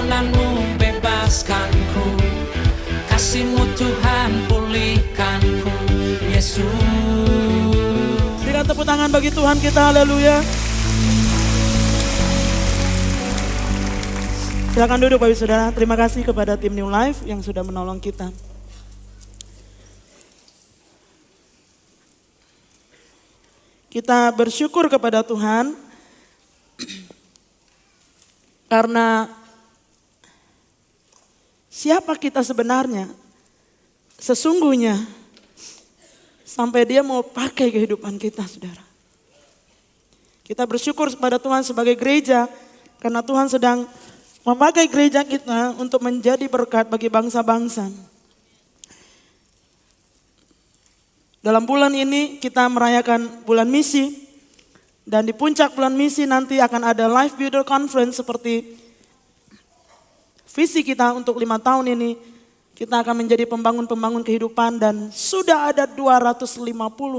Tanganmu bebaskanku, kasih-Mu Tuhan pulihkanku, Yesus. Berikan tepuk tangan bagi Tuhan kita, haleluya. Silakan duduk Bapak Saudara. Terima kasih kepada tim New Life yang sudah menolong kita. Kita bersyukur kepada Tuhan karena siapa kita sebenarnya? Sesungguhnya sampai Dia mau pakai kehidupan kita, Saudara. Kita bersyukur kepada Tuhan sebagai gereja karena Tuhan sedang memakai gereja kita untuk menjadi berkat bagi bangsa-bangsa. Dalam bulan ini kita merayakan bulan misi. Dan di puncak bulan misi nanti akan ada Life Builder Conference seperti visi kita untuk 5 tahun ini. Kita akan menjadi pembangun-pembangun kehidupan dan sudah ada 250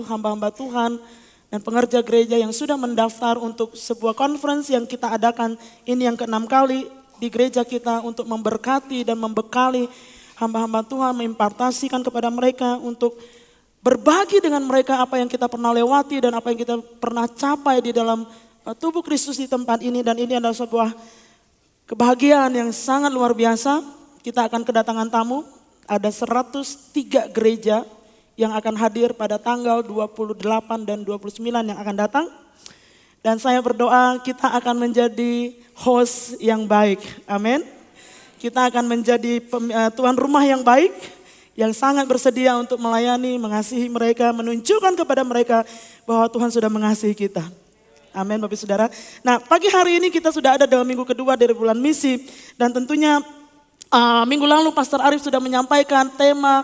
hamba-hamba Tuhan dan pengerja gereja yang sudah mendaftar untuk sebuah conference yang kita adakan ini yang ke-6 kali di gereja kita untuk memberkati dan membekali hamba-hamba Tuhan, mengimpartasikan kepada mereka untuk berbagi dengan mereka apa yang kita pernah lewati dan apa yang kita pernah capai di dalam tubuh Kristus di tempat ini. Dan ini adalah sebuah kebahagiaan yang sangat luar biasa. Kita akan kedatangan tamu, ada 103 gereja yang akan hadir pada tanggal 28 dan 29 yang akan datang. Dan saya berdoa kita akan menjadi host yang baik. Amin. Kita akan menjadi tuan rumah yang baik. Yang sangat bersedia untuk melayani, mengasihi mereka, menunjukkan kepada mereka bahwa Tuhan sudah mengasihi kita. Amin Bapak Saudara. Nah pagi hari ini kita sudah ada dalam minggu kedua dari bulan misi. Dan tentunya minggu lalu Pastor Arif sudah menyampaikan tema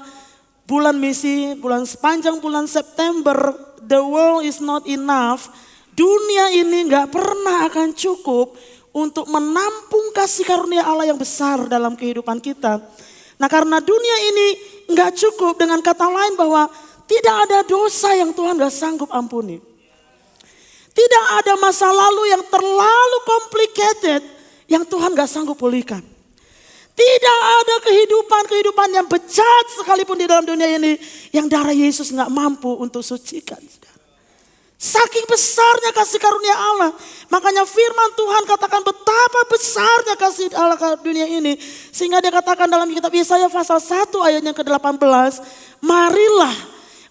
bulan misi, sepanjang bulan September. The world is not enough. Dunia ini gak pernah akan cukup untuk menampung kasih karunia Allah yang besar dalam kehidupan kita. Nah karena dunia ini gak cukup, dengan kata lain bahwa tidak ada dosa yang Tuhan gak sanggup ampuni. Tidak ada masa lalu yang terlalu complicated yang Tuhan gak sanggup pulihkan. Tidak ada kehidupan yang bejat sekalipun di dalam dunia ini yang darah Yesus gak mampu untuk sucikan. Saking besarnya kasih karunia Allah. Makanya firman Tuhan katakan betapa besarnya kasih Allah ke dunia ini. Sehingga dia katakan dalam kitab Yesaya pasal 1 ayatnya ke-18. Marilah,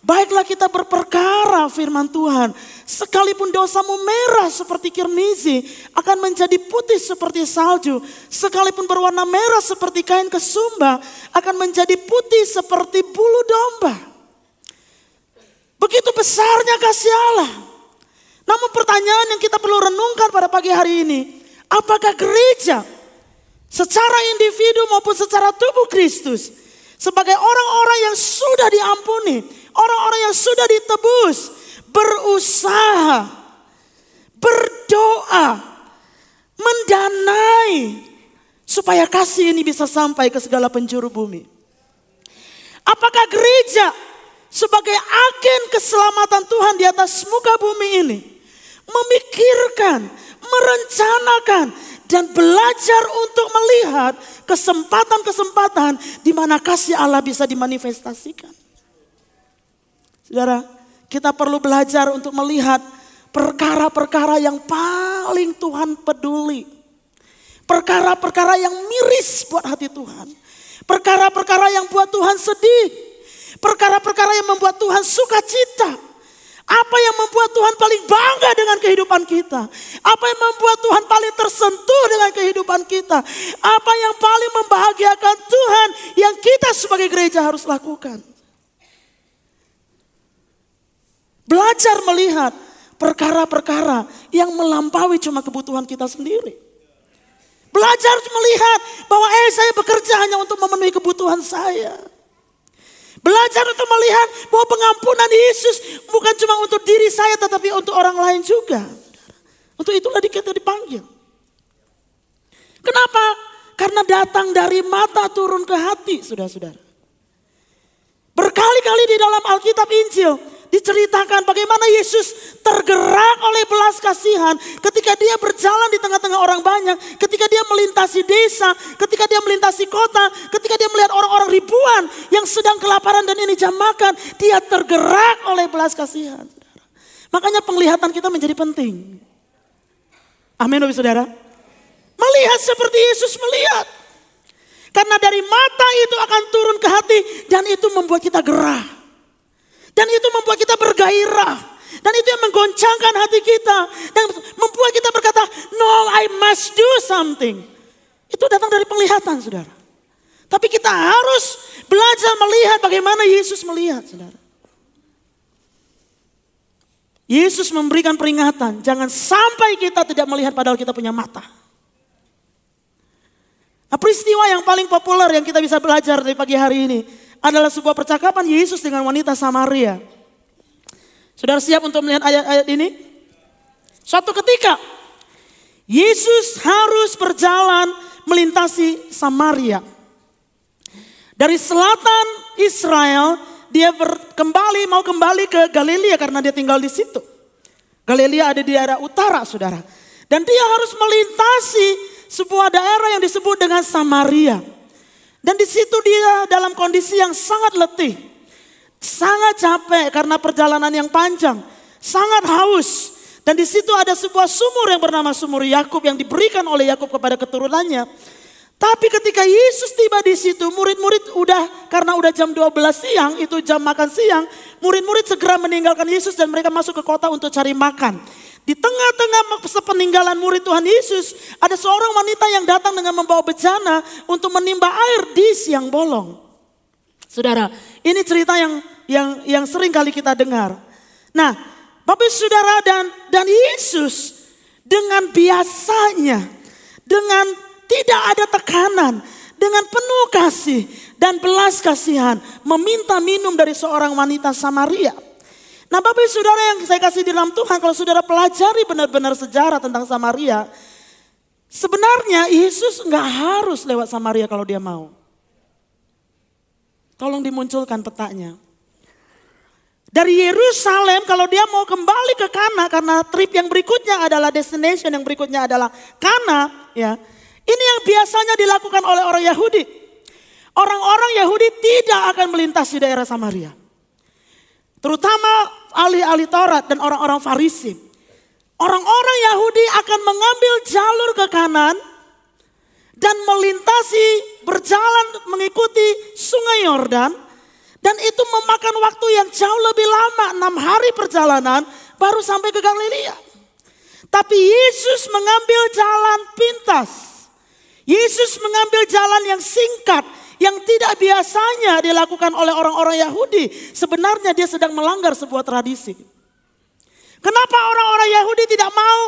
baiklah kita berperkara firman Tuhan. Sekalipun dosamu merah seperti kirmizi, akan menjadi putih seperti salju. Sekalipun berwarna merah seperti kain kesumba, akan menjadi putih seperti bulu domba. Begitu besarnya kasih Allah. Namun pertanyaan yang kita perlu renungkan pada pagi hari ini. Apakah gereja secara individu maupun secara tubuh Kristus. Sebagai orang-orang yang sudah diampuni. Orang-orang yang sudah ditebus. Berusaha. Berdoa. Mendanai. Supaya kasih ini bisa sampai ke segala penjuru bumi. Apakah gereja sebagai agen keselamatan Tuhan di atas muka bumi ini memikirkan, merencanakan dan belajar untuk melihat kesempatan-kesempatan di mana kasih Allah bisa dimanifestasikan. Saudara, kita perlu belajar untuk melihat perkara-perkara yang paling Tuhan peduli. Perkara-perkara yang miris buat hati Tuhan. Perkara-perkara yang buat Tuhan sedih. Perkara-perkara yang membuat Tuhan sukacita. Apa yang membuat Tuhan paling bangga dengan kehidupan kita. Apa yang membuat Tuhan paling tersentuh dengan kehidupan kita. Apa yang paling membahagiakan Tuhan yang kita sebagai gereja harus lakukan. Belajar melihat perkara-perkara yang melampaui cuma kebutuhan kita sendiri. Belajar melihat bahwa saya bekerja hanya untuk memenuhi kebutuhan saya. Belajar untuk melihat bahwa pengampunan Yesus bukan cuma untuk diri saya tetapi untuk orang lain juga. Untuk itulah kita dipanggil. Kenapa? Karena datang dari mata turun ke hati, saudara-saudara. Berkali-kali di dalam Alkitab Injil diceritakan bagaimana Yesus tergerak oleh belas kasihan ketika dia berjalan di tengah-tengah orang banyak, ketika dia melintasi desa, ketika dia melintasi kota, ketika dia melihat orang-orang ribuan yang sedang kelaparan dan ini jam makan, dia tergerak oleh belas kasihan. Makanya penglihatan kita menjadi penting. Amin, Bapak Saudara. Melihat seperti Yesus melihat. Karena dari mata itu akan turun ke hati dan itu membuat kita gerah. Dan itu membuat kita bergairah. Dan itu yang menggoncangkan hati kita. Dan membuat kita berkata, no, I must do something. Itu datang dari penglihatan, saudara. Tapi kita harus belajar melihat bagaimana Yesus melihat, saudara. Yesus memberikan peringatan, jangan sampai kita tidak melihat padahal kita punya mata. Nah, peristiwa yang paling populer yang kita bisa belajar dari pagi hari ini adalah sebuah percakapan Yesus dengan wanita Samaria. Saudara siap untuk melihat ayat-ayat ini? Suatu ketika Yesus harus berjalan melintasi Samaria. Dari selatan Israel dia mau kembali ke Galilea karena dia tinggal di situ. Galilea ada di daerah utara, saudara. Dan dia harus melintasi sebuah daerah yang disebut dengan Samaria. Dan di situ dia dalam kondisi yang sangat letih. Sangat capek karena perjalanan yang panjang. Sangat haus. Dan di situ ada sebuah sumur yang bernama sumur Yakub yang diberikan oleh Yakub kepada keturunannya. Tapi ketika Yesus tiba di situ, murid-murid karena udah jam 12 siang, itu jam makan siang, murid-murid segera meninggalkan Yesus dan mereka masuk ke kota untuk cari makan. Di tengah-tengah sepeninggalan murid Tuhan Yesus, ada seorang wanita yang datang dengan membawa bejana untuk menimba air di siang bolong. Saudara, ini cerita yang sering kali kita dengar. Nah, Bapak Saudara dan Yesus dengan biasanya, dengan tidak ada tekanan, dengan penuh kasih dan belas kasihan meminta minum dari seorang wanita Samaria. Nah, Bapak Saudara yang saya kasih di dalam Tuhan, kalau saudara pelajari benar-benar sejarah tentang Samaria, sebenarnya Yesus nggak harus lewat Samaria kalau dia mau. Tolong dimunculkan petanya. Dari Yerusalem kalau dia mau kembali ke Kana, karena trip yang berikutnya adalah destination yang berikutnya adalah Kana, ya. Ini yang biasanya dilakukan oleh orang Yahudi. Orang-orang Yahudi tidak akan melintasi daerah Samaria. Terutama ahli-ahli Taurat dan orang-orang Farisi. Orang-orang Yahudi akan mengambil jalur ke kanan dan melintasi, berjalan mengikuti sungai Yordan. Dan itu memakan waktu yang jauh lebih lama, 6 hari perjalanan baru sampai ke Galilea. Tapi Yesus mengambil jalan pintas. Yesus mengambil jalan yang singkat, yang tidak biasanya dilakukan oleh orang-orang Yahudi. Sebenarnya dia sedang melanggar sebuah tradisi. Kenapa orang-orang Yahudi tidak mau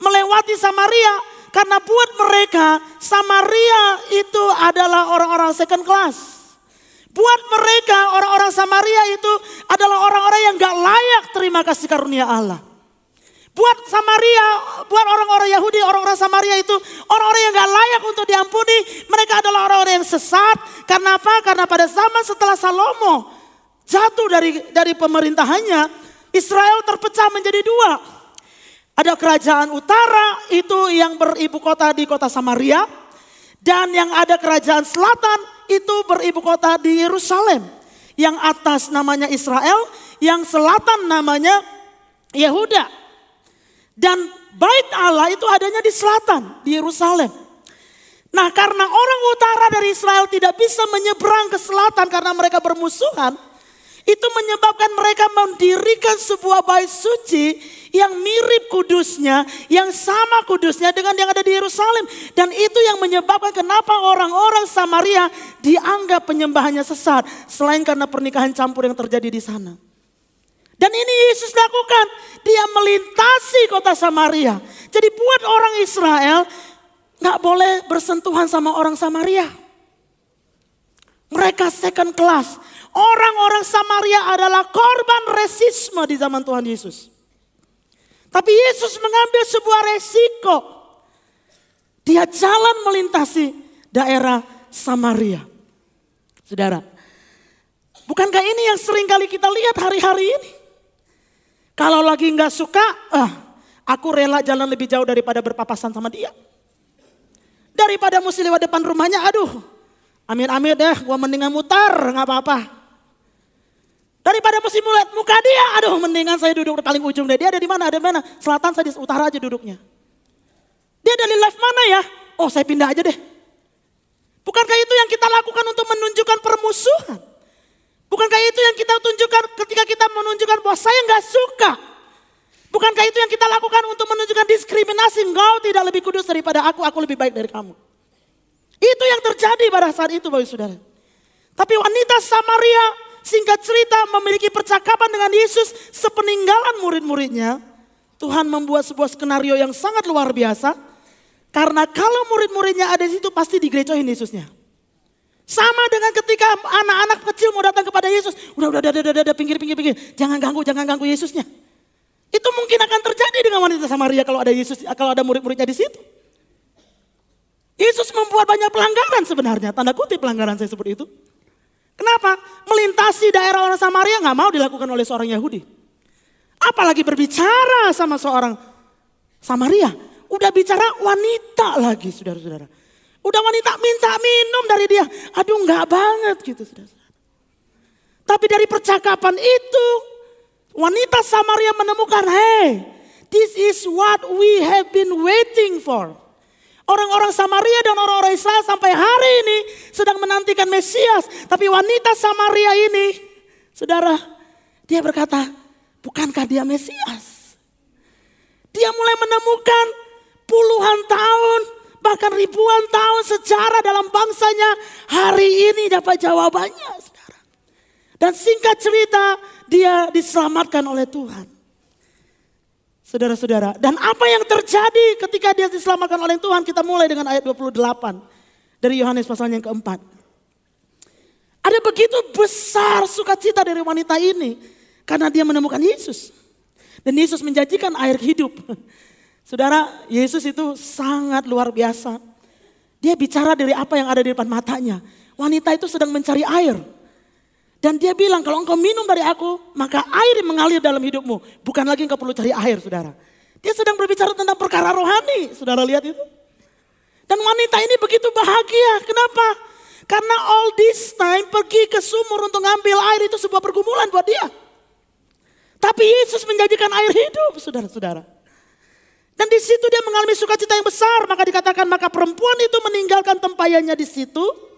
melewati Samaria? Karena buat mereka Samaria itu adalah orang-orang second class. Buat mereka orang-orang Samaria itu adalah orang-orang yang gak layak terima kasih karunia Allah. Buat Samaria, buat orang-orang Yahudi, orang-orang Samaria itu orang-orang yang gak layak untuk diampuni. Mereka adalah orang-orang yang sesat. Karena apa? Karena pada zaman setelah Salomo jatuh dari pemerintahannya, Israel terpecah menjadi 2. Ada kerajaan utara itu yang beribu kota di kota Samaria. Dan yang ada kerajaan selatan itu beribu kota di Yerusalem. Yang atas namanya Israel, yang selatan namanya Yehuda. Dan bait Allah itu adanya di selatan, di Yerusalem. Nah, karena orang utara dari Israel tidak bisa menyeberang ke selatan karena mereka bermusuhan, itu menyebabkan mereka mendirikan sebuah bait suci yang mirip kudusnya, yang sama kudusnya dengan yang ada di Yerusalem. Dan itu yang menyebabkan kenapa orang-orang Samaria dianggap penyembahannya sesat, selain karena pernikahan campur yang terjadi di sana. Dan ini Yesus lakukan, dia melintasi kota Samaria. Jadi buat orang Israel gak boleh bersentuhan sama orang Samaria. Mereka second class. Orang-orang Samaria adalah korban rasisme di zaman Tuhan Yesus. Tapi Yesus mengambil sebuah resiko. Dia jalan melintasi daerah Samaria. Saudara, bukankah ini yang sering kali kita lihat hari-hari ini? Kalau lagi nggak suka, aku rela jalan lebih jauh daripada berpapasan sama dia. Daripada mesti lewat depan rumahnya, aduh, amit-amit deh, gua mendingan mutar, nggak apa-apa. Daripada mesti melihat muka dia, aduh, mendingan saya duduk di paling ujung deh. Dia ada di mana? Ada di mana? Selatan, saya di utara aja duduknya. Dia dari live mana ya? Oh, saya pindah aja deh. Bukankah itu yang kita lakukan untuk menunjukkan permusuhan? Bukankah itu yang kita tunjukkan ketika kita menunjukkan bahwa saya nggak suka? Bukankah itu yang kita lakukan untuk menunjukkan diskriminasi? Engkau tidak lebih kudus daripada aku lebih baik dari kamu. Itu yang terjadi pada saat itu, Bapak Saudara. Tapi wanita Samaria, singkat cerita, memiliki percakapan dengan Yesus sepeninggalan murid-muridnya. Tuhan membuat sebuah skenario yang sangat luar biasa. Karena kalau murid-muridnya ada di situ pasti digrecohin Yesusnya. Sama dengan ketika anak-anak kecil mau datang kepada Yesus. Udah, pinggir. Jangan ganggu Yesusnya. Itu mungkin akan terjadi dengan wanita Samaria kalau ada Yesus, kalau ada murid-muridnya di situ. Yesus membuat banyak pelanggaran sebenarnya, tanda kutip pelanggaran saya sebut itu. Kenapa? Melintasi daerah orang Samaria nggak mau dilakukan oleh seorang Yahudi. Apalagi berbicara sama seorang Samaria. Udah bicara wanita lagi, saudara-saudara. Udah wanita minta minum dari dia. Aduh, nggak banget gitu, saudara-saudara. Tapi dari percakapan itu, wanita Samaria menemukan, hey, this is what we have been waiting for. Orang-orang Samaria dan orang-orang Israel sampai hari ini sedang menantikan Mesias. Tapi wanita Samaria ini, saudara, dia berkata, bukankah dia Mesias? Dia mulai menemukan puluhan tahun, bahkan ribuan tahun sejarah dalam bangsanya. Hari ini dapat jawabannya, saudara. Dan singkat cerita, dia diselamatkan oleh Tuhan. Saudara-saudara, dan apa yang terjadi ketika dia diselamatkan oleh Tuhan? Kita mulai dengan ayat 28 dari Yohanes pasal yang keempat. Ada begitu besar sukacita dari wanita ini karena dia menemukan Yesus. Dan Yesus menjanjikan air hidup. Saudara, Yesus itu sangat luar biasa. Dia bicara dari apa yang ada di depan matanya. Wanita itu sedang mencari air. Dan dia bilang, kalau engkau minum dari aku, maka air mengalir dalam hidupmu. Bukan lagi engkau perlu cari air, saudara. Dia sedang berbicara tentang perkara rohani. Saudara lihat itu. Dan wanita ini begitu bahagia. Kenapa? Karena all this time pergi ke sumur untuk ngambil air itu sebuah pergumulan buat dia. Tapi Yesus menjanjikan air hidup, saudara-saudara. Dan di situ dia mengalami sukacita yang besar. Maka dikatakan, maka perempuan itu meninggalkan tempayannya di situ.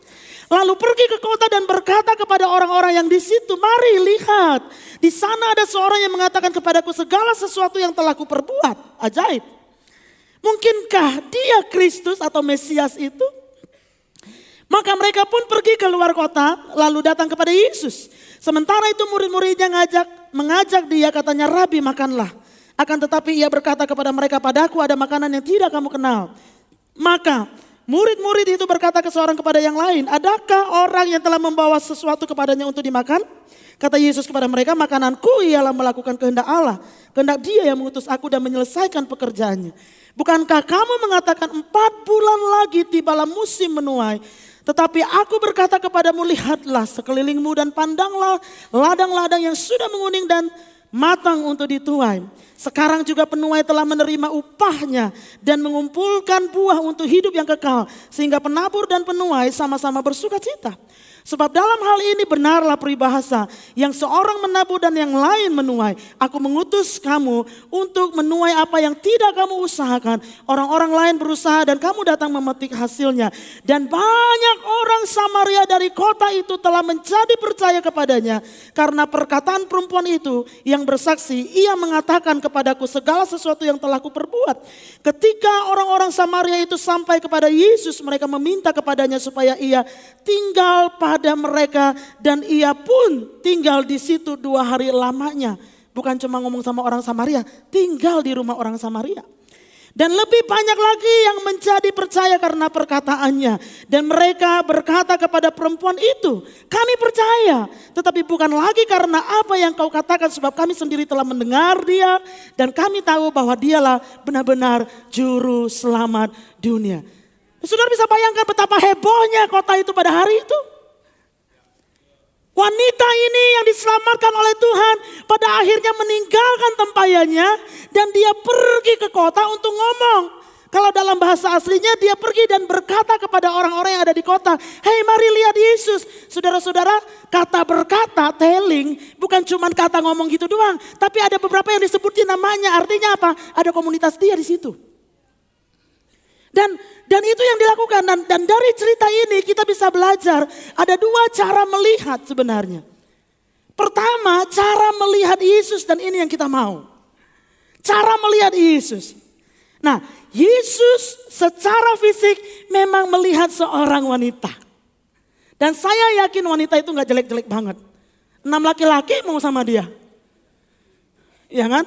Lalu pergi ke kota dan berkata kepada orang-orang yang di situ, mari lihat. Di sana ada seorang yang mengatakan kepadaku segala sesuatu yang telah kuperbuat. Ajaib. Mungkinkah dia Kristus atau Mesias itu? Maka mereka pun pergi ke luar kota lalu datang kepada Yesus. Sementara itu murid-muridnya mengajak dia, katanya, Rabi, makanlah. Akan tetapi ia berkata kepada mereka, padaku ada makanan yang tidak kamu kenal. Maka murid-murid itu berkata ke seorang kepada yang lain, adakah orang yang telah membawa sesuatu kepadanya untuk dimakan? Kata Yesus kepada mereka, makananku ialah melakukan kehendak Allah. Kehendak Dia yang mengutus aku dan menyelesaikan pekerjaannya. Bukankah kamu mengatakan 4 bulan lagi tibalah musim menuai? Tetapi aku berkata kepadamu, lihatlah sekelilingmu dan pandanglah ladang-ladang yang sudah menguning dan matang untuk dituai. Sekarang juga penuai telah menerima upahnya dan mengumpulkan buah untuk hidup yang kekal. Sehingga penabur dan penuai sama-sama bersuka cita. Sebab dalam hal ini benarlah peribahasa, yang seorang menabur dan yang lain menuai. Aku mengutus kamu untuk menuai apa yang tidak kamu usahakan. Orang-orang lain berusaha dan kamu datang memetik hasilnya. Dan banyak orang Samaria dari kota itu telah menjadi percaya kepadanya. Karena perkataan perempuan itu yang bersaksi, ia mengatakan kepadaku segala sesuatu yang telah kuperbuat. Ketika orang-orang Samaria itu sampai kepada Yesus, mereka meminta kepadanya supaya ia tinggal pada mereka, dan ia pun tinggal di situ 2 hari lamanya. Bukan cuma ngomong sama orang Samaria, tinggal di rumah orang Samaria. Dan lebih banyak lagi yang menjadi percaya karena perkataannya. Dan mereka berkata kepada perempuan itu, kami percaya, tetapi bukan lagi karena apa yang kau katakan, sebab kami sendiri telah mendengar dia dan kami tahu bahwa dialah benar-benar juru selamat dunia. Saudara bisa bayangkan betapa hebohnya kota itu pada hari itu. Wanita ini yang diselamatkan oleh Tuhan pada akhirnya meninggalkan tempayannya dan dia pergi ke kota untuk ngomong. Kalau dalam bahasa aslinya dia pergi dan berkata kepada orang-orang yang ada di kota, "Hei, mari lihat Yesus." Saudara-saudara, kata berkata, telling, bukan cuma kata ngomong gitu doang, tapi ada beberapa yang disebutin namanya. Artinya apa? Ada komunitas dia di situ. Dan itu yang dilakukan. Dan dari cerita ini kita bisa belajar ada dua cara melihat sebenarnya. Pertama, cara melihat Yesus, dan ini yang kita mau. Cara melihat Yesus. Nah, Yesus secara fisik memang melihat seorang wanita. Dan saya yakin wanita itu gak jelek-jelek banget. 6 laki-laki mau sama dia. Ya kan?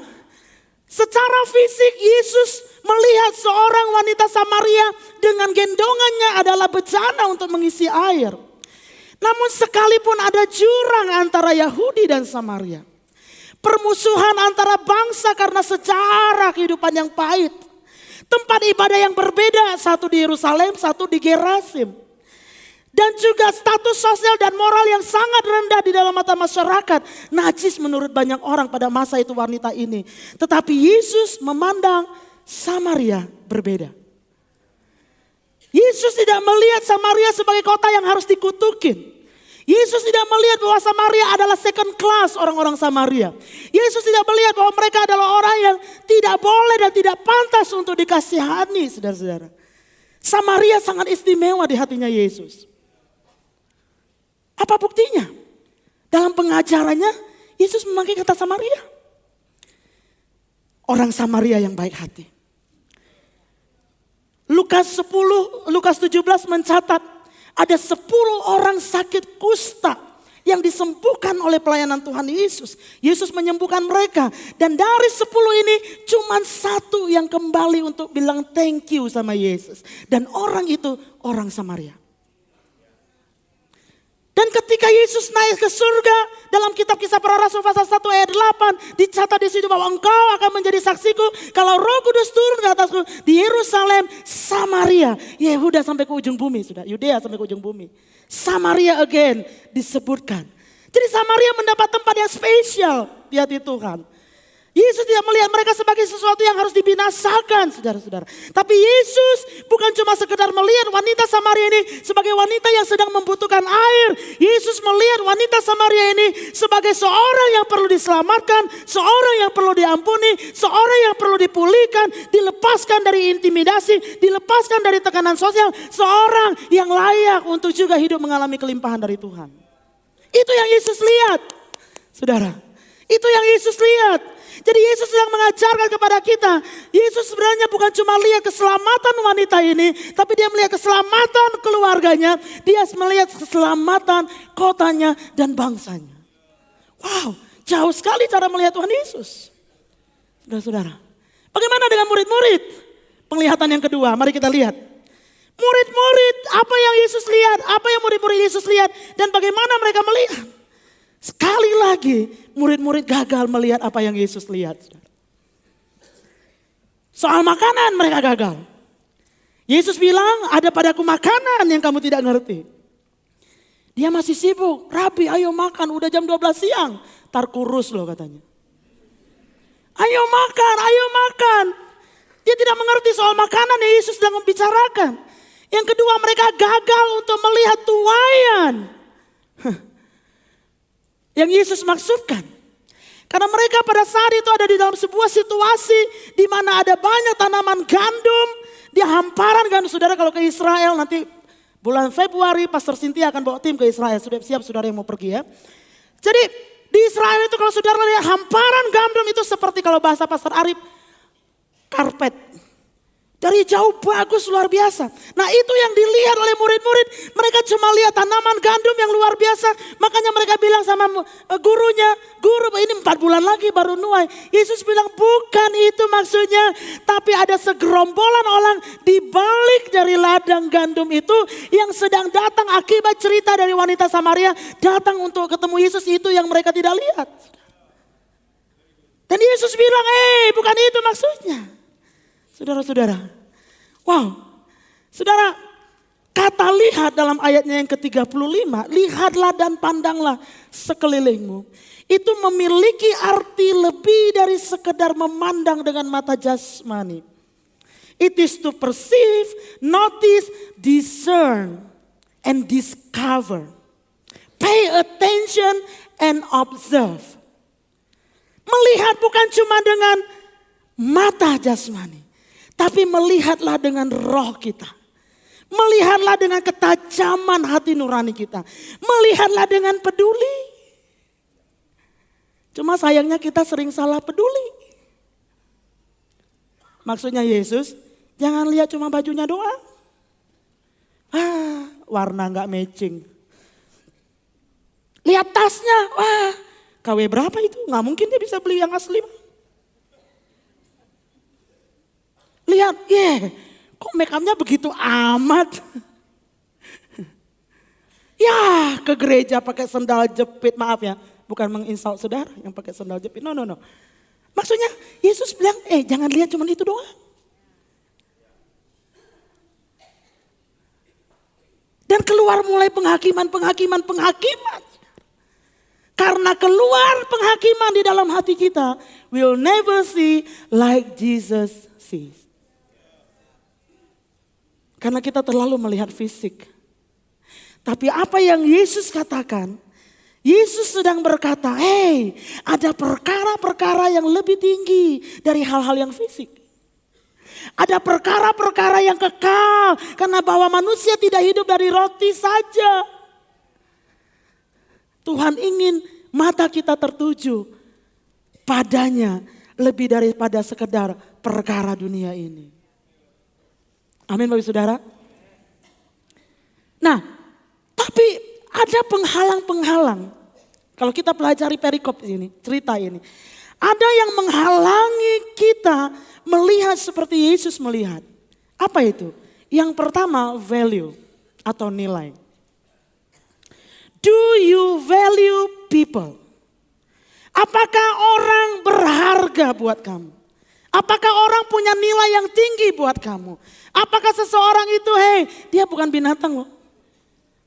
Secara fisik Yesus melihat seorang wanita Samaria dengan gendongannya adalah bejana untuk mengisi air. Namun sekalipun ada jurang antara Yahudi dan Samaria, permusuhan antara bangsa karena sejarah kehidupan yang pahit, tempat ibadah yang berbeda, satu di Yerusalem, satu di Gerasim, dan juga status sosial dan moral yang sangat rendah di dalam mata masyarakat. Najis menurut banyak orang pada masa itu wanita ini. Tetapi Yesus memandang Samaria berbeda. Yesus tidak melihat Samaria sebagai kota yang harus dikutukin. Yesus tidak melihat bahwa Samaria adalah second class orang-orang Samaria. Yesus tidak melihat bahwa mereka adalah orang yang tidak boleh dan tidak pantas untuk dikasihani, saudara-saudara. Samaria sangat istimewa di hatinya Yesus. Apa buktinya? Dalam pengajarannya, Yesus memakai kata Samaria. Orang Samaria yang baik hati. Lukas 17 mencatat ada 10 orang sakit kusta yang disembuhkan oleh pelayanan Tuhan Yesus. Yesus menyembuhkan mereka. Dan dari 10 ini cuma 1 yang kembali untuk bilang thank you sama Yesus. Dan orang itu orang Samaria. Dan ketika Yesus naik ke surga, dalam kitab Kisah Para Rasul pasal 1 ayat 8 dicatat di situ bahwa engkau akan menjadi saksiku kalau Roh Kudus turun ke atasku di Yerusalem, Samaria, Yehuda sampai ke ujung bumi, sudah Yudea sampai ke ujung bumi. Samaria again disebutkan. Jadi Samaria mendapat tempat yang spesial di hati Tuhan. Yesus tidak melihat mereka sebagai sesuatu yang harus dibinasakan, saudara-saudara. Tapi Yesus bukan cuma sekedar melihat wanita Samaria ini sebagai wanita yang sedang membutuhkan air. Yesus melihat wanita Samaria ini sebagai seorang yang perlu diselamatkan, seorang yang perlu diampuni, seorang yang perlu dipulihkan, dilepaskan dari intimidasi, dilepaskan dari tekanan sosial, seorang yang layak untuk juga hidup mengalami kelimpahan dari Tuhan. Itu yang Yesus lihat, saudara. Itu yang Yesus lihat. Jadi Yesus sedang mengajarkan kepada kita. Yesus sebenarnya bukan cuma lihat keselamatan wanita ini. Tapi dia melihat keselamatan keluarganya. Dia melihat keselamatan kotanya dan bangsanya. Wow, jauh sekali cara melihat Tuhan Yesus. Saudara-saudara. Bagaimana dengan murid-murid? Penglihatan yang kedua, mari kita lihat. Murid-murid, apa yang Yesus lihat? Apa yang murid-murid Yesus lihat? Dan bagaimana mereka melihat? Sekali lagi murid-murid gagal melihat apa yang Yesus lihat. Soal makanan mereka gagal. Yesus bilang ada padaku makanan yang kamu tidak ngerti. Dia masih sibuk. Rabi ayo makan udah jam 12 siang. Tar kurus loh katanya. Ayo makan, ayo makan. Dia tidak mengerti soal makanan yang Yesus sedang membicarakan. Yang kedua mereka gagal untuk melihat tuaian yang Yesus maksudkan. Karena mereka pada saat itu ada di dalam sebuah situasi di mana ada banyak tanaman gandum di hamparan gandum. Saudara kalau ke Israel nanti bulan Februari Pastor Cynthia akan bawa tim ke Israel. Sudah siap saudara yang mau pergi ya. Jadi di Israel itu kalau saudara lihat hamparan gandum itu seperti kalau bahasa Pastor Arif karpet. Dari jauh bagus luar biasa. Nah itu yang dilihat oleh murid-murid. Mereka cuma lihat tanaman gandum yang luar biasa. Makanya mereka bilang sama gurunya. Guru ini 4 bulan lagi baru nuai. Yesus bilang bukan itu maksudnya. Tapi ada segerombolan orang di balik dari ladang gandum itu. Yang sedang datang akibat cerita dari wanita Samaria. Datang untuk ketemu Yesus, itu yang mereka tidak lihat. Dan Yesus bilang bukan itu maksudnya. Saudara-saudara, wow, saudara, Kata lihat dalam ayatnya yang ke-35, lihatlah dan pandanglah sekelilingmu. Itu memiliki arti lebih dari sekedar memandang dengan mata jasmani. It is to perceive, notice, discern, and discover. Pay attention and observe. Melihat bukan cuma dengan mata jasmani, tapi melihatlah dengan roh kita. Melihatlah dengan ketajaman hati nurani kita. Melihatlah dengan peduli. Cuma sayangnya kita sering salah peduli. Maksudnya Yesus, jangan lihat cuma bajunya doang. Warna gak matching. Lihat tasnya, KW berapa itu? Gak mungkin dia bisa beli yang asli. Lihat, kok make upnya begitu amat? Ya, ke gereja pakai sendal jepit, maaf ya. Bukan menginsult saudara yang pakai sendal jepit, no. Maksudnya Yesus bilang, jangan lihat cuma itu doang. Dan keluar mulai penghakiman. Karena keluar penghakiman di dalam hati kita, we'll never see like Jesus sees. Karena kita terlalu melihat fisik. Tapi apa yang Yesus katakan, Yesus sedang berkata, ada perkara-perkara yang lebih tinggi dari hal-hal yang fisik. Ada perkara-perkara yang kekal, karena bahwa manusia tidak hidup dari roti saja. Tuhan ingin mata kita tertuju padanya lebih daripada sekedar perkara dunia ini. Amin Bapak Saudara. Nah, tapi ada penghalang-penghalang. Kalau kita pelajari perikop ini, cerita ini. Ada yang menghalangi kita melihat seperti Yesus melihat. Apa itu? Yang pertama value atau nilai. Do you value people? Apakah orang berharga buat kamu? Apakah orang punya nilai yang tinggi buat kamu? Apakah seseorang itu, dia bukan binatang loh.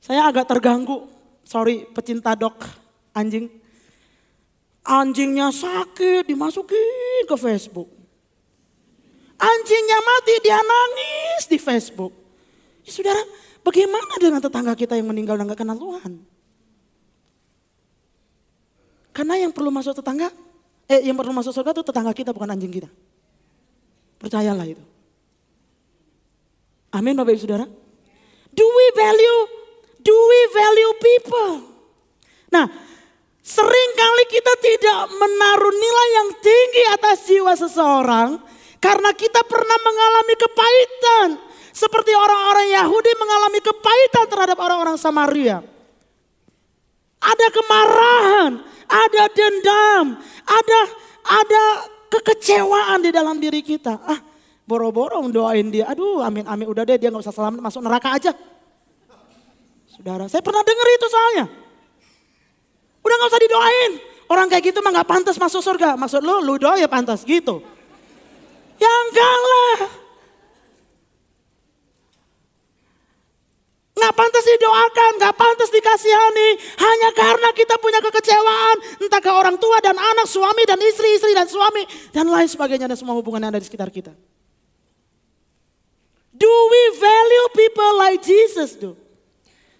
Saya agak terganggu, sorry pecinta dog, anjing. Anjingnya sakit dimasukin ke Facebook. Anjingnya mati dia nangis di Facebook. Ya, saudara, bagaimana dengan tetangga kita yang meninggal dan gak kenal Tuhan? Karena yang perlu masuk yang perlu masuk surga itu tetangga kita, bukan anjing kita. Percayalah itu. Amin Bapak Ibu Saudara. Do we value people? Nah, seringkali kita tidak menaruh nilai yang tinggi atas jiwa seseorang karena kita pernah mengalami kepahitan. Seperti orang-orang Yahudi mengalami kepahitan terhadap orang-orang Samaria. Ada kemarahan, ada dendam, ada kekecewaan di dalam diri kita. Boro-boro mendoain dia. Aduh amin, udah deh dia gak usah selamat masuk neraka aja. Saudara, saya pernah dengar itu soalnya. Udah gak usah didoain. Orang kayak gitu mah gak pantas masuk surga. Maksud lu doa ya pantas gitu. Ya enggak lah. Gak pantas didoakan, gak pantas dikasihani. Hanya karena kita punya kekecewaan. Entah ke orang tua dan anak, suami dan istri dan suami. Dan lain sebagainya dan semua hubungan yang ada di sekitar kita. Do we value people like Jesus do?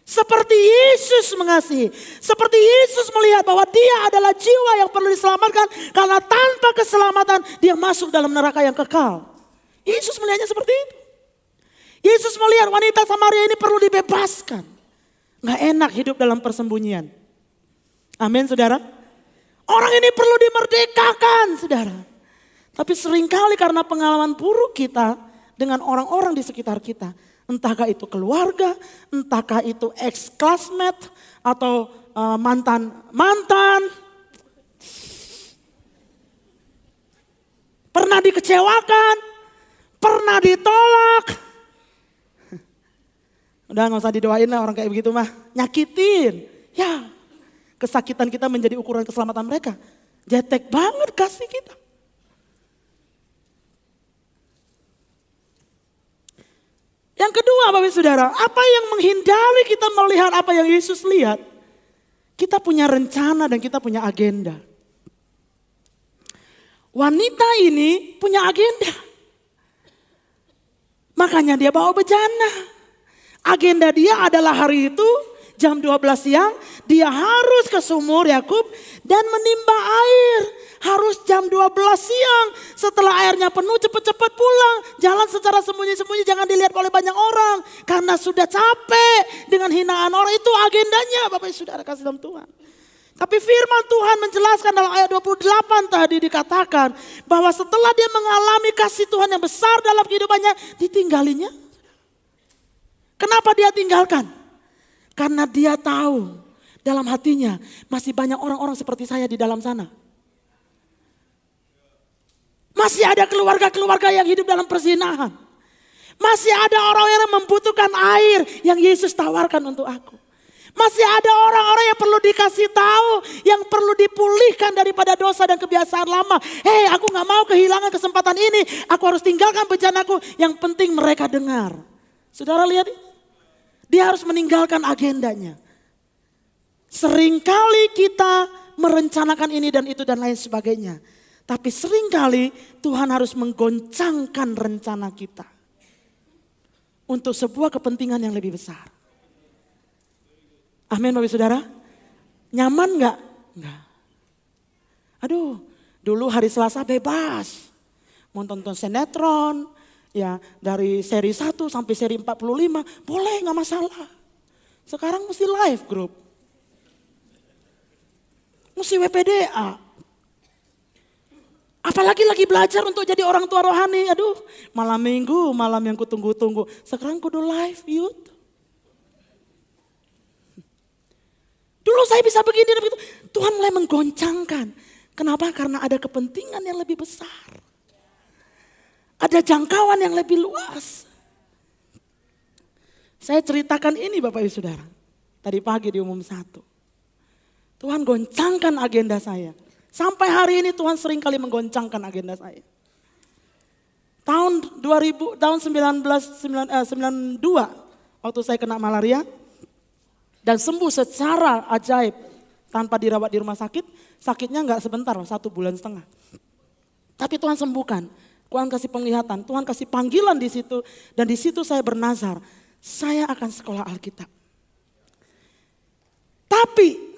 Seperti Yesus mengasihi. Seperti Yesus melihat bahwa dia adalah jiwa yang perlu diselamatkan. Karena tanpa keselamatan dia masuk dalam neraka yang kekal. Yesus melihatnya seperti itu. Yesus melihat wanita Samaria ini perlu dibebaskan. Gak enak hidup dalam persembunyian. Amin saudara. Orang ini perlu dimerdekakan saudara. Tapi seringkali karena pengalaman buruk kita dengan orang-orang di sekitar kita. Entahkah itu keluarga, entahkah itu ex-classmate atau mantan. Pernah dikecewakan, pernah ditolak. Udah gak usah didoain lah orang kayak begitu mah. Nyakitin. Ya, kesakitan kita menjadi ukuran keselamatan mereka. Jetek banget kasih kita. Yang kedua Bapak Ibu Saudara, apa yang menghindari kita melihat apa yang Yesus lihat? Kita punya rencana dan kita punya agenda. Wanita ini punya agenda. Makanya dia bawa bejana. Agenda dia adalah hari itu jam 12 siang dia harus ke sumur Yakub dan menimba air. Harus jam 12 siang setelah airnya penuh cepat-cepat pulang. Jalan secara sembunyi-sembunyi jangan dilihat oleh banyak orang. Karena sudah capek dengan hinaan orang, itu agendanya Bapak Ibu Saudara kasih dalam Tuhan. Tapi firman Tuhan menjelaskan dalam ayat 28 tadi dikatakan bahwa setelah dia mengalami kasih Tuhan yang besar dalam kehidupannya, ditinggalinya. Kenapa dia tinggalkan? Karena dia tahu dalam hatinya masih banyak orang-orang seperti saya di dalam sana. Masih ada keluarga-keluarga yang hidup dalam perzinahan. Masih ada orang yang membutuhkan air yang Yesus tawarkan untuk aku. Masih ada orang-orang yang perlu dikasih tahu, yang perlu dipulihkan daripada dosa dan kebiasaan lama. Hei, aku gak mau kehilangan kesempatan ini. Aku harus tinggalkan bejanaku. Yang penting mereka dengar. Saudara lihat, dia harus meninggalkan agendanya. Seringkali kita merencanakan ini dan itu dan lain sebagainya. Tapi seringkali Tuhan harus menggoncangkan rencana kita. Untuk sebuah kepentingan yang lebih besar. Amin Bapak Saudara. Nyaman gak? Enggak. Aduh, dulu hari Selasa bebas. Mau tonton sinetron, ya dari seri 1 sampai seri 45, boleh gak masalah. Sekarang mesti live group. Mesti WPDA. Apalagi lagi belajar untuk jadi orang tua rohani. Aduh, malam minggu, malam yang kutunggu-tunggu. Sekarang kudu live youth. Dulu saya bisa begini dan begitu. Tuhan mulai menggoncangkan. Kenapa? Karena ada kepentingan yang lebih besar. Ada jangkauan yang lebih luas. Saya ceritakan ini Bapak Ibu Saudara. Tadi pagi di umum 1. Tuhan goncangkan agenda saya. Sampai hari ini Tuhan sering kali menggoncangkan agenda saya. Tahun 1992 waktu saya kena malaria. Dan sembuh secara ajaib tanpa dirawat di rumah sakit. Sakitnya enggak sebentar, 1,5 bulan. Tapi Tuhan sembuhkan. Tuhan kasih penglihatan, Tuhan kasih panggilan di situ. Dan di situ saya bernazar, saya akan sekolah Alkitab. Tapi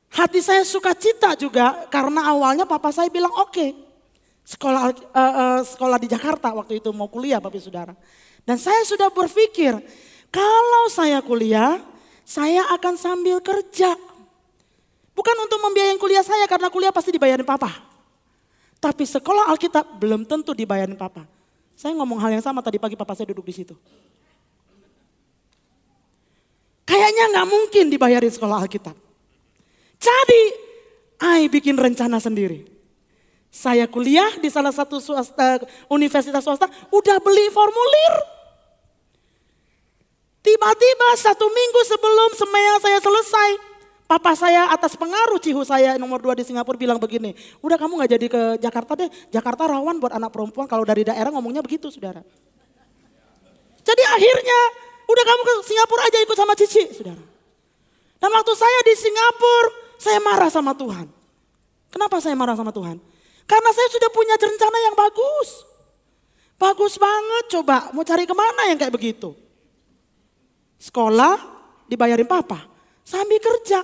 hati saya sukacita juga karena awalnya papa saya bilang oke. Sekolah di Jakarta waktu itu mau kuliah Bapak Saudara. Dan saya sudah berpikir kalau saya kuliah, saya akan sambil kerja. Bukan untuk membiayai kuliah saya karena kuliah pasti dibayarin papa. Tapi sekolah Alkitab belum tentu dibayarin papa. Saya ngomong hal yang sama tadi pagi papa saya duduk di situ. Kayaknya gak mungkin dibayarin sekolah Alkitab. Jadi, I bikin rencana sendiri. Saya kuliah di salah satu universitas swasta, udah beli formulir. Tiba-tiba 1 minggu sebelum semea saya selesai, papa saya atas pengaruh cihu saya nomor 2 di Singapura bilang begini, udah kamu gak jadi ke Jakarta deh, Jakarta rawan buat anak perempuan kalau dari daerah ngomongnya begitu saudara. Jadi akhirnya udah kamu ke Singapura aja ikut sama Cici saudara. Dan waktu saya di Singapura, saya marah sama Tuhan. Kenapa saya marah sama Tuhan? Karena saya sudah punya rencana yang bagus. Bagus banget coba, mau cari kemana yang kayak begitu. Sekolah dibayarin papa, sambil kerja.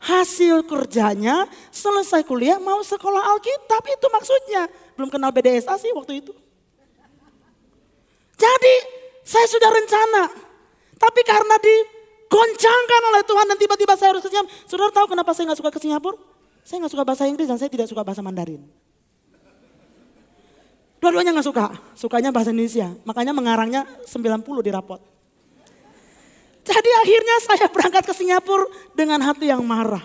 Hasil kerjanya selesai kuliah mau sekolah Alkitab, itu maksudnya. Belum kenal BDSA sih waktu itu. Jadi saya sudah rencana. Tapi karena digoncangkan oleh Tuhan dan tiba-tiba saya harus ke Singapura. Saudara tahu kenapa saya gak suka ke Singapura? Saya gak suka bahasa Inggris dan saya tidak suka bahasa Mandarin. Dua-duanya gak suka, sukanya bahasa Indonesia. Makanya mengarangnya 90 di rapot. Jadi akhirnya saya berangkat ke Singapura dengan hati yang marah.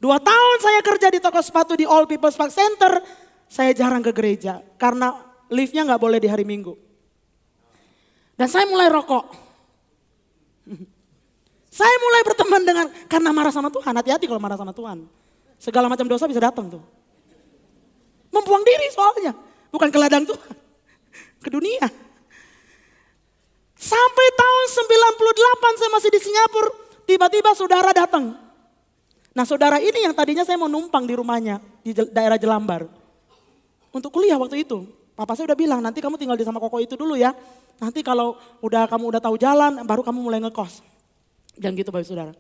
2 tahun saya kerja di toko sepatu di All People's Park Center. Saya jarang ke gereja karena liftnya gak boleh di hari Minggu. Dan saya mulai rokok. Saya mulai berteman dengan, karena marah sama Tuhan. Hati-hati kalau marah sama Tuhan. Segala macam dosa bisa datang tuh. Membuang diri soalnya. Bukan ke ladang Tuhan. Ke dunia. 98 saya masih di Singapura, tiba-tiba saudara datang. Nah saudara ini yang tadinya saya mau numpang di rumahnya di daerah Jelambar. Untuk kuliah waktu itu. Papa saya udah bilang nanti kamu tinggal di sama koko itu dulu ya. Nanti kalau kamu udah tahu jalan baru kamu mulai ngekos. Dan gitu Bapak Saudara.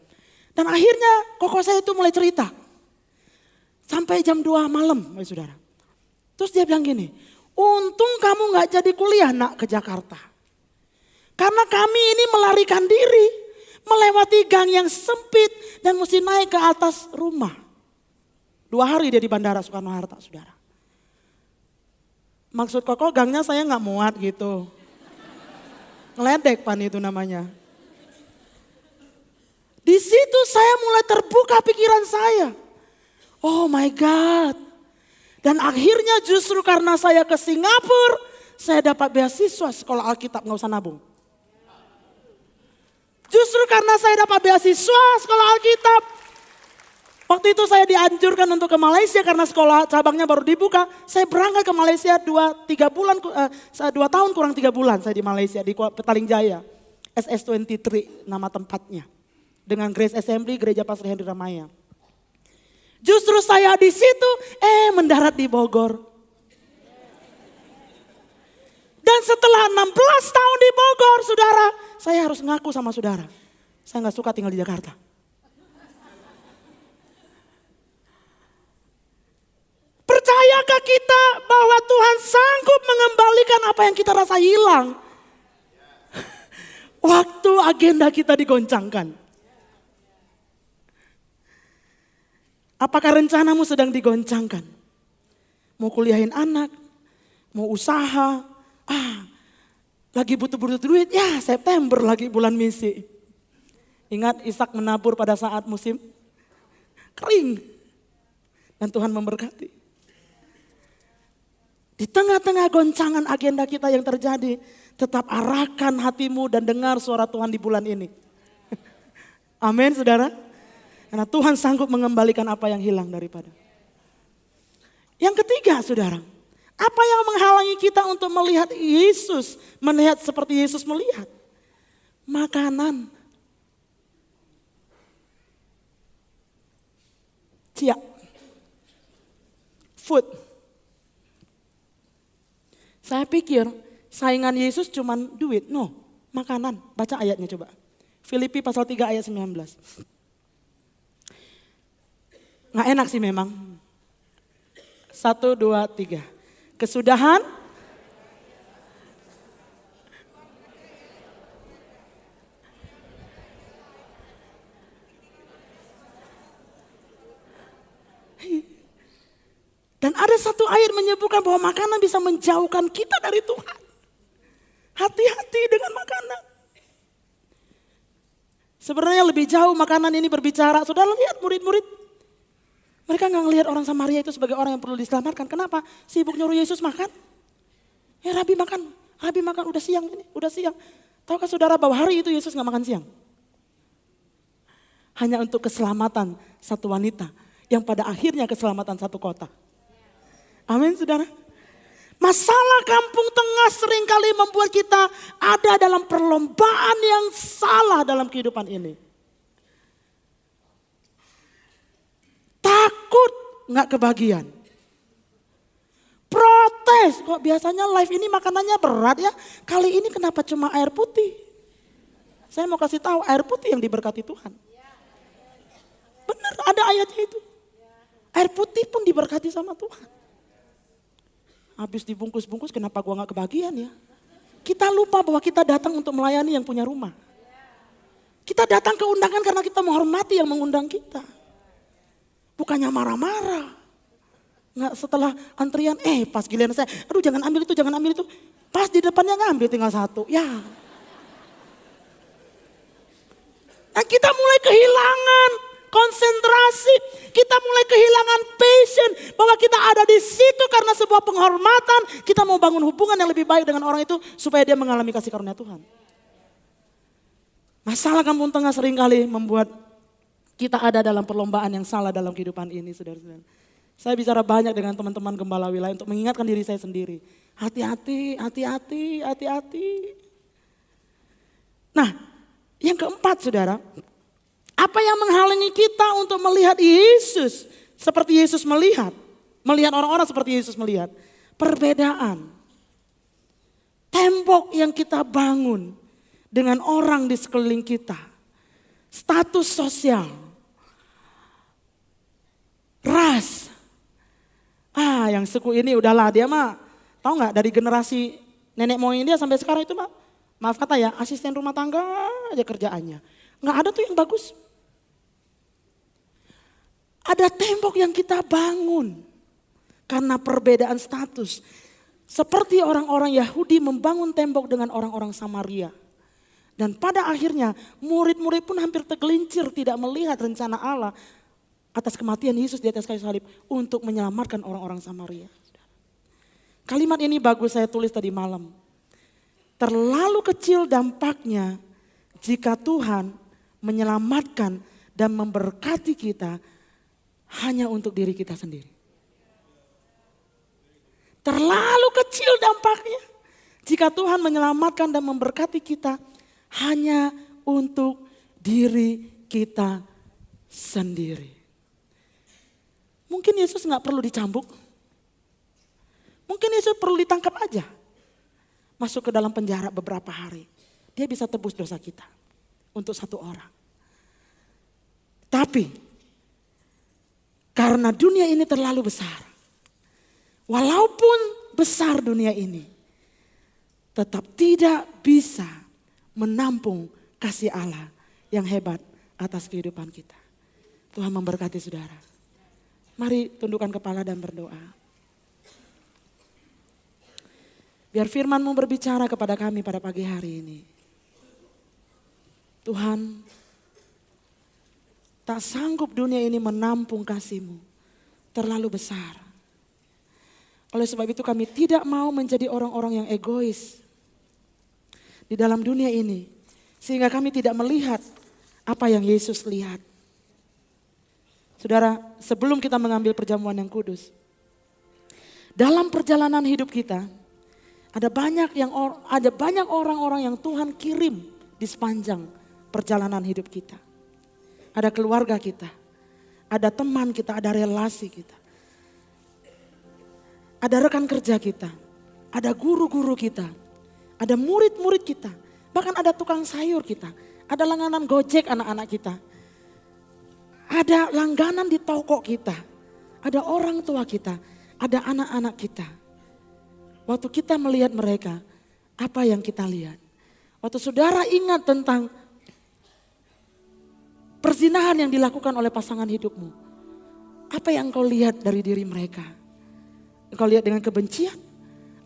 Dan akhirnya koko saya itu mulai cerita. Sampai jam 2 malam Bapak Saudara. Terus dia bilang gini, untung kamu gak jadi kuliah nak ke Jakarta. Karena kami ini melarikan diri. Melewati gang yang sempit dan mesti naik ke atas rumah. 2 hari dia di Bandara Soekarno-Hatta, saudara. Maksud koko gangnya saya gak muat gitu. Ngeledek pan itu namanya. Di situ saya mulai terbuka pikiran saya. Oh my God. Dan akhirnya justru karena saya ke Singapura, saya dapat beasiswa sekolah Alkitab gak usah nabung. Justru karena saya dapat beasiswa sekolah Alkitab. Waktu itu saya dianjurkan untuk ke Malaysia karena sekolah cabangnya baru dibuka. Saya berangkat ke Malaysia 2 tahun kurang 3 bulan saya di Malaysia di Petaling Jaya. SS23 nama tempatnya. Dengan Grace Assembly Gereja Pastor Henry Ramaya. Justru saya di situ mendarat di Bogor. Dan setelah 16 tahun di Bogor, saudara, saya harus ngaku sama saudara. Saya gak suka tinggal di Jakarta. Percayakah kita bahwa Tuhan sanggup mengembalikan apa yang kita rasa hilang? Waktu agenda kita digoncangkan. Apakah rencanamu sedang digoncangkan? Mau kuliahin anak, mau usaha, lagi butuh-butuh duit, ya September lagi bulan misi. Ingat Ishak menabur pada saat musim kering. Dan Tuhan memberkati. Di tengah-tengah goncangan agenda kita yang terjadi, tetap arahkan hatimu dan dengar suara Tuhan di bulan ini. Amin saudara. Karena Tuhan sanggup mengembalikan apa yang hilang daripada. Yang ketiga saudara. Apa yang menghalangi kita untuk melihat Yesus, melihat seperti Yesus melihat? Makanan. Cia. Food. Saya pikir saingan Yesus cuman duit. No, makanan. Baca ayatnya coba. Filipi pasal 3 ayat 19. Nggak enak sih memang. 1, 2, 3. Kesudahan. Dan ada satu ayat menyebutkan bahwa makanan bisa menjauhkan kita dari Tuhan. Hati-hati dengan makanan. Sebenarnya lebih jauh makanan ini berbicara. Saudara lihat murid-murid. Mereka gak ngelihat orang Samaria itu sebagai orang yang perlu diselamatkan. Kenapa? Sibuk nyuruh Yesus makan. Ya Rabi makan. Rabi makan udah siang ini. Udah siang. Tahukah saudara bahwa hari itu Yesus gak makan siang? Hanya untuk keselamatan satu wanita. Yang pada akhirnya keselamatan satu kota. Amin saudara. Masalah kampung tengah seringkali membuat kita ada dalam perlombaan yang salah dalam kehidupan ini. Takut gak kebagian. Protes, kok biasanya live ini makanannya berat ya. Kali ini kenapa cuma air putih? Saya mau kasih tahu air putih yang diberkati Tuhan. Benar ada ayatnya itu. Air putih pun diberkati sama Tuhan. Habis dibungkus-bungkus kenapa gua gak kebagian ya? Kita lupa bahwa kita datang untuk melayani yang punya rumah. Kita datang ke undangan karena kita menghormati yang mengundang kita. Bukannya marah-marah. Nggak setelah antrian, pas giliran saya, aduh jangan ambil itu, jangan ambil itu. Pas di depannya ngambil tinggal satu, ya. Nah kita mulai kehilangan konsentrasi. Kita mulai kehilangan passion. Bahwa kita ada di situ karena sebuah penghormatan. Kita mau bangun hubungan yang lebih baik dengan orang itu supaya dia mengalami kasih karunia Tuhan. Masalah kampung tengah seringkali membuat kita ada dalam perlombaan yang salah dalam kehidupan ini, saudara-saudara. Saya bicara banyak dengan teman-teman gembala wilayah untuk mengingatkan diri saya sendiri. Hati-hati, hati-hati, hati-hati. Nah, keempat saudara, apa yang menghalangi kita untuk melihat Yesus seperti Yesus melihat orang-orang seperti Yesus melihat? Perbedaan. Tembok yang kita bangun dengan orang di sekeliling kita. Status sosial. Ras. Yang suku ini udahlah dia mah, tahu nggak dari generasi nenek moyang dia sampai sekarang itu mah, maaf kata ya, asisten rumah tangga aja kerjaannya. Nggak ada tuh yang bagus. Ada tembok yang kita bangun karena perbedaan status. Seperti orang-orang Yahudi membangun tembok dengan orang-orang Samaria. Dan pada akhirnya murid-murid pun hampir tergelincir tidak melihat rencana Allah atas kematian Yesus di atas kayu salib untuk menyelamatkan orang-orang Samaria. Kalimat ini bagus saya tulis tadi malam. Terlalu kecil dampaknya jika Tuhan menyelamatkan dan memberkati kita hanya untuk diri kita sendiri. Terlalu kecil dampaknya jika Tuhan menyelamatkan dan memberkati kita hanya untuk diri kita sendiri. Mungkin Yesus gak perlu dicambuk. Mungkin Yesus perlu ditangkap aja. Masuk ke dalam penjara beberapa hari. Dia bisa tebus dosa kita untuk satu orang. Tapi karena dunia ini terlalu besar. Walaupun besar dunia ini, tetap tidak bisa menampung kasih Allah yang hebat atas kehidupan kita. Tuhan memberkati saudara. Mari tundukkan kepala dan berdoa. Biar firman-Mu berbicara kepada kami pada pagi hari ini. Tuhan, tak sanggup dunia ini menampung kasih-Mu. Terlalu besar. Oleh sebab itu kami tidak mau menjadi orang-orang yang egois di dalam dunia ini. Sehingga kami tidak melihat apa yang Yesus lihat. Saudara, sebelum kita mengambil perjamuan yang kudus. Dalam perjalanan hidup kita, ada banyak orang-orang yang Tuhan kirim di sepanjang perjalanan hidup kita. Ada keluarga kita, ada teman kita, ada relasi kita. Ada rekan kerja kita, ada guru-guru kita, ada murid-murid kita. Bahkan ada tukang sayur kita, ada langganan Gojek anak-anak kita. Ada langganan di toko kita, ada orang tua kita, ada anak-anak kita. Waktu kita melihat mereka, apa yang kita lihat? Waktu saudara ingat tentang perzinahan yang dilakukan oleh pasangan hidupmu, apa yang engkau lihat dari diri mereka? Engkau lihat dengan kebencian?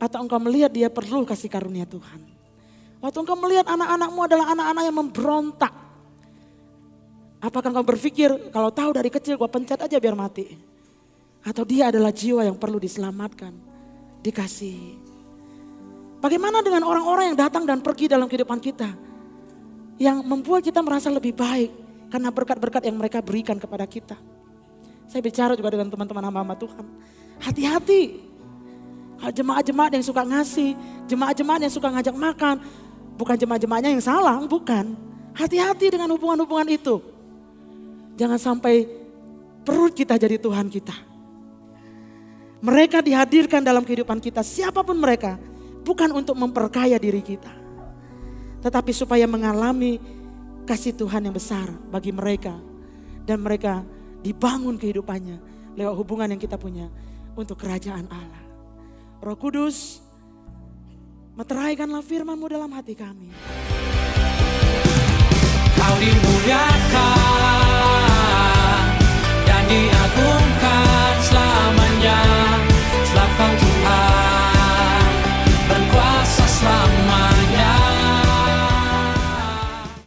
Atau engkau melihat dia perlu kasih karunia Tuhan? Waktu engkau melihat anak-anakmu adalah anak-anak yang memberontak, apakah engkau berpikir kalau tahu dari kecil gua pencet aja biar mati? Atau dia adalah jiwa yang perlu diselamatkan, dikasihi? Bagaimana dengan orang-orang yang datang dan pergi dalam kehidupan kita? Yang membuat kita merasa lebih baik karena berkat-berkat yang mereka berikan kepada kita. Saya bicara juga dengan teman-teman hamba-hamba Tuhan. Hati-hati. Kalau jemaat-jemaat yang suka ngasih, jemaat-jemaat yang suka ngajak makan. Bukan jemaat-jemaatnya yang salah, bukan. Hati-hati dengan hubungan-hubungan itu. Jangan sampai perut kita jadi Tuhan kita. Mereka dihadirkan dalam kehidupan kita, siapapun mereka. Bukan untuk memperkaya diri kita. Tetapi supaya mengalami kasih Tuhan yang besar bagi mereka. Dan mereka dibangun kehidupannya lewat hubungan yang kita punya untuk kerajaan Allah. Roh Kudus, meteraikanlah firman-Mu dalam hati kami.